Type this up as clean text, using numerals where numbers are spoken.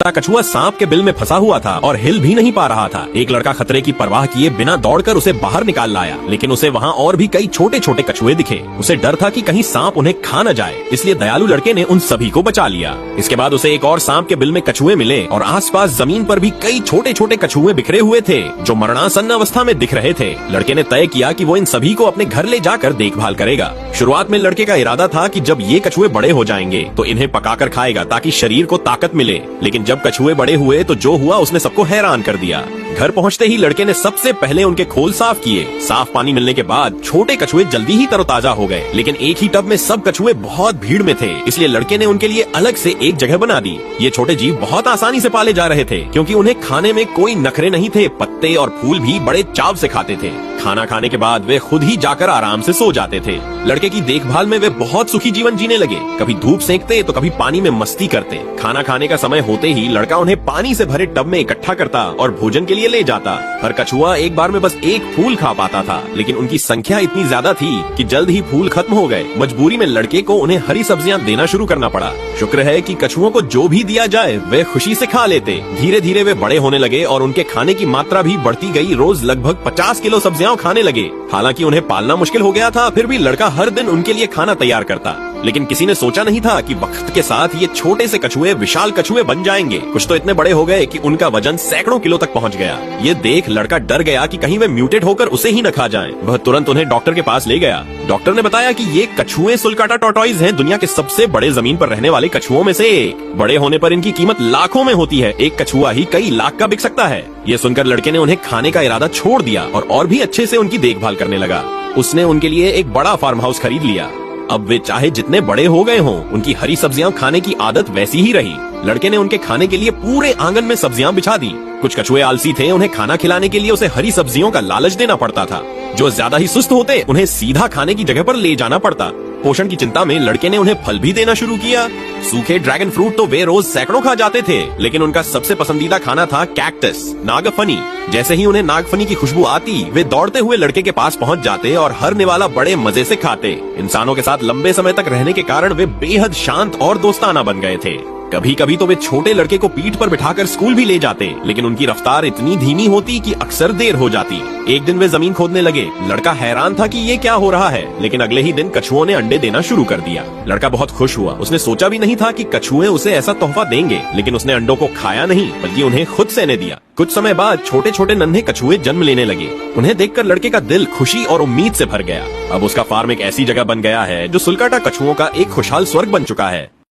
कछुआ सांप के बिल में फंसा हुआ था और हिल भी नहीं पा रहा था। एक लड़का खतरे की परवाह किए बिना दौड़कर उसे बाहर निकाल लाया, लेकिन उसे वहाँ और भी कई छोटे छोटे कछुए दिखे। उसे डर था कि कहीं सांप उन्हें खा न जाए, इसलिए दयालु लड़के ने उन सभी को बचा लिया। इसके बाद उसे एक और सांप के बिल में कछुए मिले और आसपास जमीन पर भी कई छोटे छोटे कछुए बिखरे हुए थे जो मरणासन्न अवस्था में दिख रहे थे। लड़के ने तय किया कि वो इन सभी को अपने घर ले जाकर देखभाल करेगा। शुरुआत में लड़के का इरादा था कि जब ये कछुए बड़े हो जाएंगे तो इन्हें पकाकर खाएगा ताकि शरीर को ताकत मिले, लेकिन जब कछुए बड़े हुए तो जो हुआ उसने सबको हैरान कर दिया। घर पहुंचते ही लड़के ने सबसे पहले उनके खोल साफ किए। साफ पानी मिलने के बाद छोटे कछुए जल्दी ही तरोताजा हो गए, लेकिन एक ही टब में सब कछुए बहुत भीड़ में थे, इसलिए लड़के ने उनके लिए अलग से एक जगह बना दी। ये छोटे जीव बहुत आसानी से पाले जा रहे थे क्योंकि उन्हें खाने में कोई नखरे नहीं थे। पत्ते और फूल भी बड़े चाव से खाते थे। खाना खाने के बाद वे खुद ही जाकर आराम से सो जाते थे। लड़के की देखभाल में वे बहुत सुखी जीवन जीने लगे। कभी धूप सेंकते तो कभी पानी में मस्ती करते। खाना खाने का समय होते ही लड़का उन्हें पानी से भरे टब में इकट्ठा करता और भोजन के लिए ले जाता। हर कछुआ एक बार में बस एक फूल खा पाता था, लेकिन उनकी संख्या इतनी ज्यादा थी कि जल्द ही फूल खत्म हो गए। मजबूरी में लड़के को उन्हें हरी सब्जियां देना शुरू करना पड़ा। शुक्र है कि कछुओं को जो भी दिया जाए वे खुशी से खा लेते। धीरे धीरे वे बड़े होने लगे और उनके खाने की मात्रा भी बढ़ती गई। रोज लगभग 50 किलो सब्जियां खाने लगे। हालांकि उन्हें पालना मुश्किल हो गया था, फिर भी लड़का हर दिन उनके लिए खाना तैयार करता। लेकिन किसी ने सोचा नहीं था कि वक्त के साथ ये छोटे से कछुए विशाल कछुए बन जाएंगे। कुछ तो इतने बड़े हो गए कि उनका वजन सैकड़ों किलो तक पहुंच गया। ये देख लड़का डर गया कि कहीं वे म्यूटेट होकर उसे ही न खा जाएं। वह तुरंत उन्हें डॉक्टर के पास ले गया। डॉक्टर ने बताया कि ये कछुए सुलकाटा टॉर्टॉइज हैं, दुनिया के सबसे बड़े जमीन पर रहने वाले कछुओं में से एक। बड़े होने पर इनकी कीमत लाखों में होती है। एक कछुआ ही कई लाख का बिक सकता है। ये सुनकर लड़के ने उन्हें खाने का इरादा छोड़ दिया और भी अच्छे से उनकी देखभाल करने लगा। उसने उनके लिए एक बड़ा फार्म हाउस खरीद लिया। अब वे चाहे जितने बड़े हो गए हों, उनकी हरी सब्जियां खाने की आदत वैसी ही रही। लड़के ने उनके खाने के लिए पूरे आंगन में सब्जियां बिछा दी। कुछ कछुए आलसी थे, उन्हें खाना खिलाने के लिए उसे हरी सब्जियों का लालच देना पड़ता था। जो ज्यादा ही सुस्त होते, उन्हें सीधा खाने की जगह पर ले जाना पड़ता। पोषण की चिंता में लड़के ने उन्हें फल भी देना शुरू किया। सूखे ड्रैगन फ्रूट तो वे रोज सैकड़ों खा जाते थे, लेकिन उनका सबसे पसंदीदा खाना था कैक्टस, नागफनी। जैसे ही उन्हें नागफनी की खुशबू आती, वे दौड़ते हुए लड़के के पास पहुंच जाते और हर निवाला बड़े मजे से खाते। इंसानों के साथ लंबे समय तक रहने के कारण वे बेहद शांत और दोस्ताना बन गए थे। कभी कभी तो वे छोटे लड़के को पीठ पर बिठाकर स्कूल भी ले जाते, लेकिन उनकी रफ्तार इतनी धीमी होती कि अक्सर देर हो जाती। एक दिन वे जमीन खोदने लगे। लड़का हैरान था कि ये क्या हो रहा है, लेकिन अगले ही दिन कछुओं ने अंडे देना शुरू कर दिया। लड़का बहुत खुश हुआ। उसने सोचा भी नहीं था कि कछुए उसे ऐसा तोहफा देंगे, लेकिन उसने अंडों को खाया नहीं बल्कि उन्हें खुद सेने दिया। कुछ समय बाद छोटे छोटे नन्हे कछुए जन्म लेने लगे। उन्हें देखकर लड़के का दिल खुशी और उम्मीद से भर गया। अब उसका फार्म एक ऐसी जगह बन गया है जो सुलकाटा कछुओं का एक खुशहाल स्वर्ग बन चुका है।